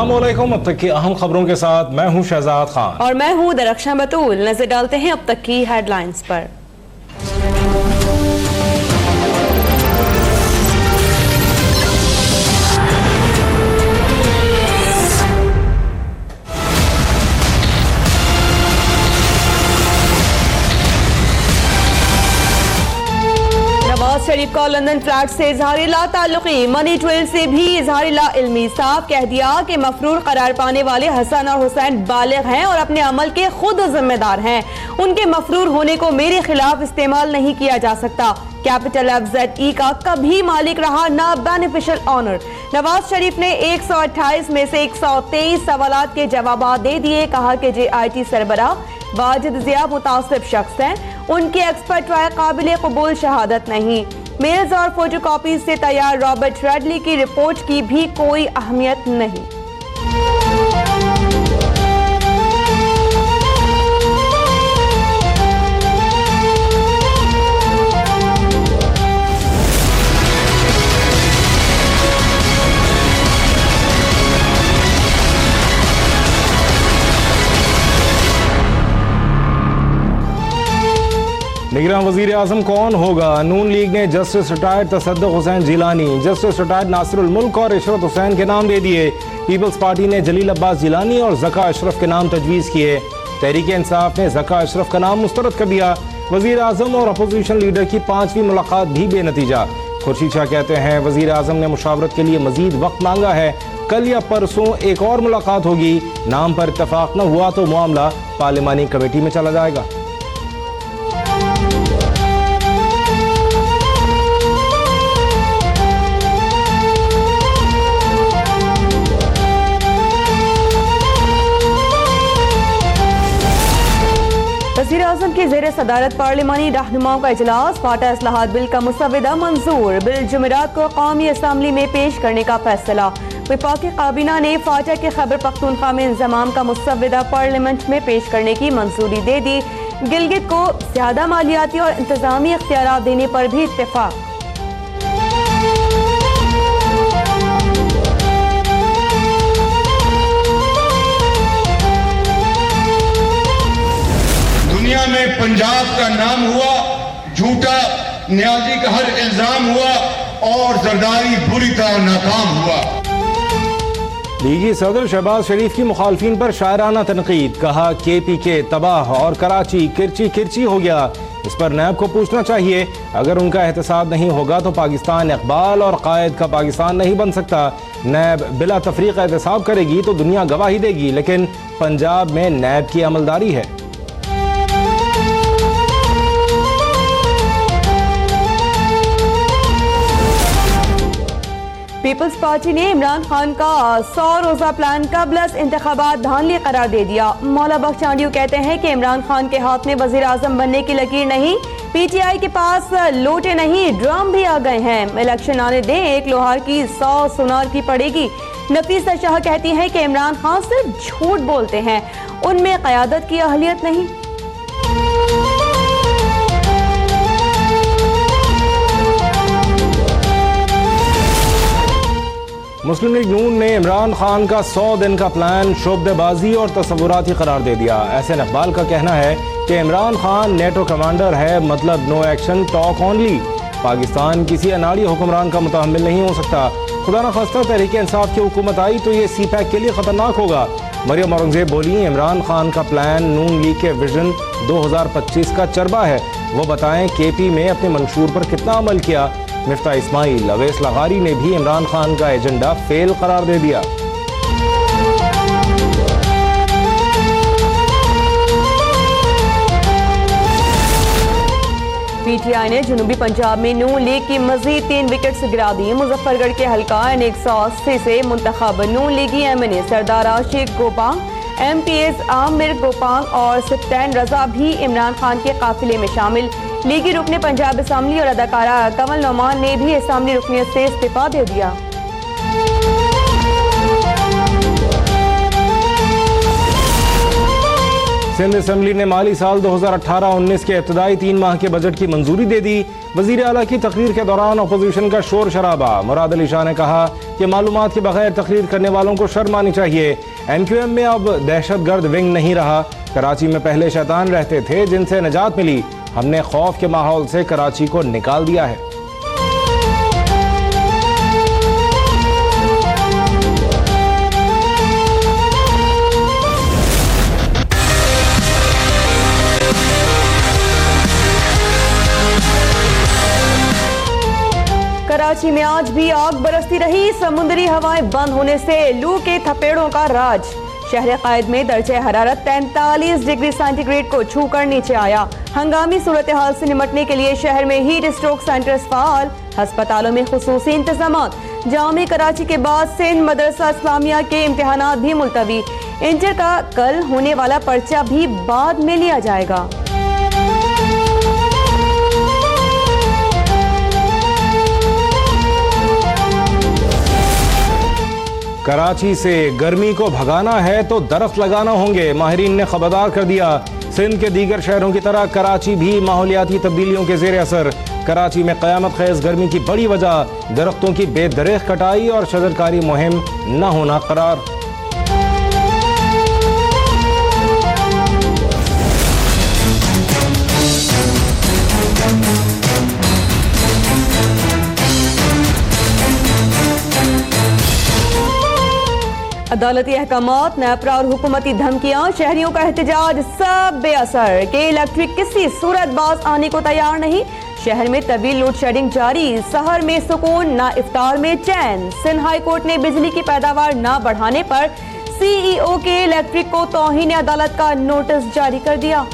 अस्सलामुअलैकुम। अब तक की अहम खबरों के साथ मैं हूं शहजाद खान और मैं हूं दरख्शां बतूल। नजर डालते हैं अब तक की हेडलाइंस पर। शरीफ का लंदन फ्लैट से इजहार ला ताल्लुकी, मनी ट्रेल से भी इजहार ला इल्मी। साफ कह दिया कि मफरूर करार पाने वाले हसन और हुसैन बालिग हैं और अपने अमल के खुद जिम्मेदार हैं। उनके मफरूर होने को मेरे खिलाफ इस्तेमाल नहीं किया जा सकता। कैपिटल FZE का कभी मालिक रहा ना बेनिफिशियल ऑनर। नवाज शरीफ ने 128 में से 123 सवालात के जवाब दे दिए। कहा कि JIT सरबराह वाजिद जिया मुतासिब शख्स हैं, उनकी एक्सपर्ट राय काबिल कबूल शहादत नहीं। मेल्स और फोटोकॉपीज से तैयार रॉबर्ट रेडली की रिपोर्ट की भी कोई अहमियत नहीं। निगरान वजीर आजम कौन होगा? नून लीग ने justice retired Tassaduq Hussain Jillani, justice retired Nasirul Mulk और इशरत हुसैन के नाम दे दिए। पीपल्स पार्टी ने जलील अब्बास जिलानी और ज़का अशरफ के नाम तजवीज़ किए। तहरीक इंसाफ ने ज़का अशरफ का नाम मुस्तरद कर दिया। वजीर आजम और अपोजिशन लीडर की 5वीं मुलाकात भी बेनतीजा। खुर्शीद शाह कहते हैं वजीर आजम ने मुशावरत के लिए मजीद वक्त मांगा है, कल या परसों एक और मुलाकात होगी। नाम पर इत्तफाक न हुआ तो मामला पार्लिमानी कमेटी में चला जाएगा। वज़ीर आज़म की ज़ेर सदारत पार्लिमानी रहनुमाओं का इजलास। फाटा इस्लाहात बिल का मुसव्वदा मंजूर। बिल जुमेरात को कौमी असम्बली में पेश करने का फैसला। वफाकी काबीना ने फाटा के खैबर पख्तूनख्वा में इंज़माम का मुसव्वदा पार्लियामेंट में पेश करने की मंजूरी दे दी। गिलगित को ज़्यादा मालियाती और इंतजामी इख्तियारात देने पर भी इत्तेफाक। दुनिया में पंजाब का नाम हुआ, झूठा न्याजी का हर इल्जाम हुआ और जरदारी बुरी तरह नाकाम हुआ। लीगी सदर शहबाज शरीफ की मुखालफिन पर शायराना तनकीद। कहा KPK तबाह और कराची किरची किरची हो गया। इस पर नैब को पूछना चाहिए। अगर उनका एहतसाब नहीं होगा तो पाकिस्तान इकबाल और कायद का पाकिस्तान नहीं बन सकता। नैब बिला तफरीक एहतसाब करेगी तो दुनिया गवाही देगी, लेकिन पंजाब में नैब की अमलदारी है। पीपल्स पार्टी ने इमरान खान का 100 रोजा प्लान कबलस इंतखाबात धांधली करार दे दिया। मौला बख्श चांडियो कहते हैं कि इमरान खान के हाथ में वजीर आजम बनने की लकीर नहीं, PTI के पास लोटे नहीं ड्रम भी आ गए हैं। इलेक्शन आने दें, एक लोहार की 100 सुनार की पड़ेगी। नफीसा शाह कहती हैं कि इमरान खान सिर्फ झूठ बोलते हैं, उनमें क़यादत की अहलियत नहीं। मुस्लिम लीग नून ने इमरान खान का 100 दिन का प्लान शोबदेबाजी और तस्वुराती करार दे दिया। एहसन इकबाल का कहना है कि इमरान खान नेटो कमांडर है, मतलब no action talk only. Pakistan किसी अनाड़ी हुक्मरान का मुतहम्मिल नहीं हो सकता। खुदा न खास्ता तहरीक इंसाफ की हुकूमत आई तो ये CPAC के लिए खतरनाक होगा। मरियम औरंगजेब बोली इमरान खान का प्लान नून लीग के विजन 2025 का चरबा है। वो बताएं KP में अपने मंशूर पर कितना अमल किया। मिफ्ता इस्माइल, अवैस लगारी ने भी इमरान खान का एजेंडा फेल करार दे दिया। PTI ने जनूबी पंजाब में नून लीग की मजीद 3 विकेट्स गिरा दी। मुजफ्फरगढ़ के हल्का N180 से मुंतखब नून लीगी MNA सरदार आशिक गोपांग, MPs आमिर गोपांग और सिप्तैन रजा भी इमरान खान के काफिले में शामिल। लीगी रुकने पंजाब असम्बली और अदाकारा कमल नौमान ने भी असम्बली रुकनियत से इस्तीफा दे दिया। सिंध असेंबली ने माली साल 2018-19 के इब्तदाई 3 माह के बजट की मंजूरी दे दी। वजीर आला की तकरीर के दौरान अपोजिशन का शोर शराबा। मुराद अली शाह ने कहा कि मालूमात के बगैर तकरीर करने वालों को शर्म आनी चाहिए। NQM में अब दहशतगर्द विंग नहीं रहा। कराची में पहले शैतान रहते थे जिनसे निजात मिली। हमने खौफ के माहौल से कराची को निकाल दिया है। कराची में आज भी आग बरसती रही। समुद्री हवाएं बंद होने से लू के थपेड़ों का राज। शहर कायद में दर्जे हरारत 43 डिग्री सेंटीग्रेड को छूकर नीचे आया। हंगामी सूरत हाल से निपटने के लिए शहर में हीट स्ट्रोक सेंटर्स फाल। अस्पतालों में खुसूसी इंतजामात। जामी कराची के बाद सिंध मदरसा इस्लामिया के इम्तिहानात भी मुलतवी। इंटर का कल होने वाला पर्चा भी बाद में लिया जाएगा। कराची से गर्मी को भगाना है तो दरख्त लगाना होंगे। माहिरीन ने खबरदार कर दिया। सिंध के दीगर शहरों की तरह कराची भी माहौलियाती तब्दीलियों के जेर असर। कराची में क़यामत ख़ेज़ गर्मी की बड़ी वजह दरख्तों की बेदरेख कटाई और शजरकारी मुहिम न होना करार। अदालती अहकामात, नैपरा और हुकूमती धमकियां, शहरियों का एहतजाज सब बेअसर के इलेक्ट्रिक किसी सूरत बाज आने को तैयार नहीं। शहर में तवील लोड शेडिंग जारी। सहर में सुकून ना इफ्तार में चैन। सिंध हाई कोर्ट ने बिजली की पैदावार न बढ़ाने पर CEO के इलेक्ट्रिक को तौहीन अदालत का नोटिस जारी कर दिया।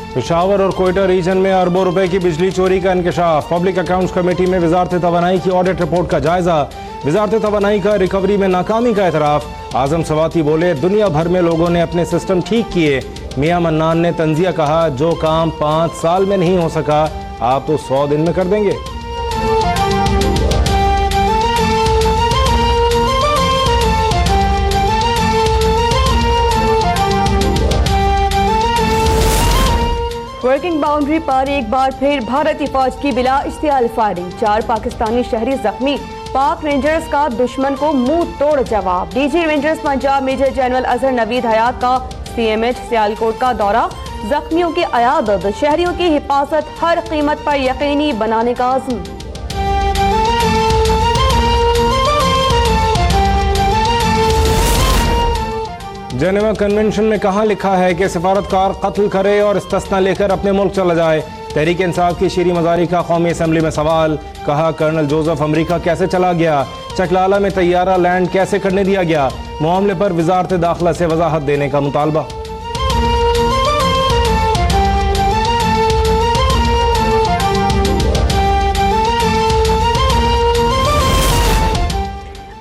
पेशावर और कोयटा रीजन में अरबों रुपए की बिजली चोरी का इंकशाफ। पब्लिक अकाउंट्स कमेटी में वजारत तवानाई की ऑडिट रिपोर्ट का जायजा। वजारत तवानाई का रिकवरी में नाकामी का एतराफ। आजम सवाती बोले दुनिया भर में लोगों ने अपने सिस्टम ठीक किए। मियां मन्नान ने तंजिया कहा जो काम 5 साल में नहीं हो सका आप तो 100 दिन में कर देंगे। वर्किंग बाउंड्री पर एक बार फिर भारतीय फौज की बिला इश्तियाल फायरिंग। 4 पाकिस्तानी शहरी जख्मी। पाक रेंजर्स का दुश्मन को मुंह तोड़ जवाब। DG rangers Punjab major general Azhar Naveed Hayat का CMH सियालकोट का दौरा। जख्मियों की अयादत। शहरियों की हिफाजत हर कीमत पर यकीनी बनाने का आज़म। जेनेवा कन्वेंशन में कहाँ लिखा है कि सिफारतकार कत्ल करे और इस्तिस्ना लेकर अपने मुल्क चला जाए। तहरीक इंसाफ की शीरी मजारी का कौमी असम्बली में सवाल। कहा कर्नल जोसेफ अमरीका कैसे चला गया। चकलाला में तैयारा लैंड कैसे करने दिया गया। मामले पर वजारत दाखिला से वजाहत देने का मुतालबा।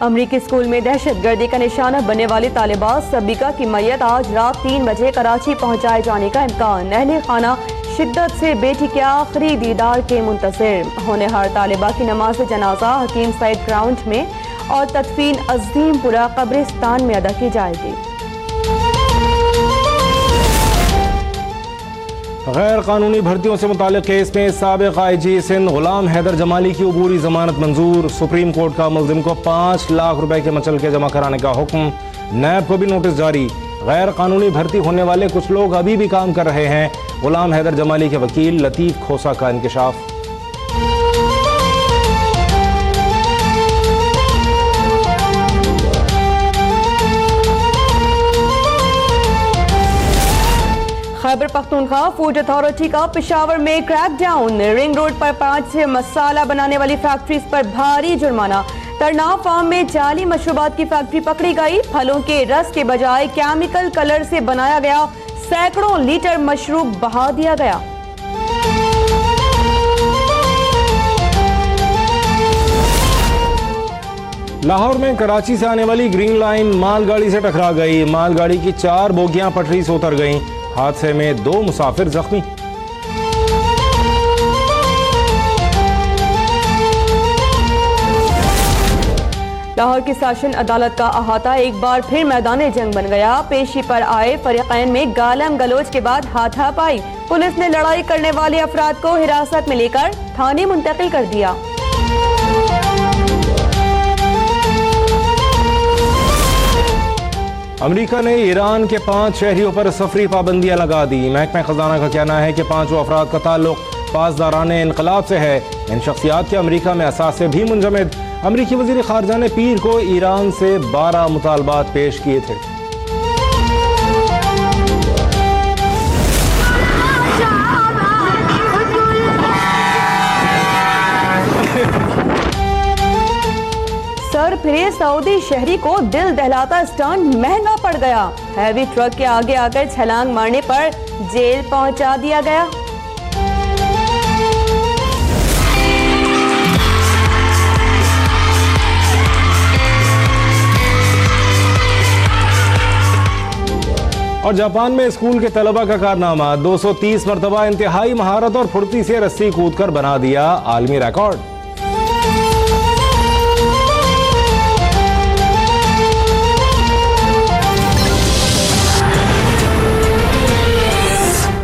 अमरीकी स्कूल में दहशतगर्दी का निशाना बनने वाली तालिबात सबीका की मैयत आज रात 3 बजे कराची पहुंचाए जाने का इम्कान। अहले खाना शिद्दत से बेटी के आखिरी दीदार के मुंतज़िर। होनहार तालिबा की नमाज जनाजा हकीम सईद ग्राउंड में और तदफीन अज़ीमपुरा कब्रिस्तान में अदा की जाएगी। गैर कानूनी भर्तियों से मुताल्लिक केस में साबिक़ IG सिंध गुलाम हैदर जमाली की अबूरी जमानत मंजूर। सुप्रीम कोर्ट का मुल्जिम को 5 लाख रुपए के मचलके जमा कराने का हुक्म। नैब को भी नोटिस जारी। गैर कानूनी भर्ती होने वाले कुछ लोग अभी भी काम कर रहे हैं। गुलाम हैदर जमाली के वकील लतीफ़ खोसा का इंकशाफ। खैबर पख्तूनख्वा फूड अथॉरिटी का पेशावर में क्रैकडाउन। रिंग रोड पर 5 से मसाला बनाने वाली फैक्ट्रीज पर भारी जुर्माना। तरनाव फार्म में जाली मशरूबात की फैक्ट्री पकड़ी गई। फलों के रस के बजाय केमिकल कलर से बनाया गया सैकड़ों लीटर मशरूब बहा दिया गया। लाहौर में कराची से आने वाली ग्रीन लाइन मालगाड़ी से टकरा गई। मालगाड़ी की 4 बोगियां पटरी से उतर गईं। हादसे में 2 मुसाफिर जख्मी। लाहौर की सेशन अदालत का अहाता एक बार फिर मैदान जंग बन गया। पेशी पर आए फरीकैन में गालम गलोच के बाद हाथापाई। पुलिस ने लड़ाई करने वाले अफराद को हिरासत में लेकर थाने मुंतकिल कर दिया। अमेरिका ने ईरान के 5 शहरियों पर सफरी पाबंदियां लगा दी। महकमा खजाना का कहना है कि 5 अफराद का ताल्लुक पासदाराने इनकलाब से है। इन शख्सियात के अमेरिका में असासे भी मुंजमद। अमेरिकी वजीर खारजा ने पीर को ईरान से 12 मुतालबात पेश किए थे। सर फिरे सऊदी शहरी को दिल दहलाता स्टंट महंगा पड़ गया। हैवी ट्रक के आगे आकर छलांग मारने पर जेल पहुंचा दिया गया। और जापान में स्कूल के तलबा का कारनामा 230 मरतबा इंतहाई महारत और फुर्ती से रस्सी कूदकर बना दिया आलमी रिकॉर्ड।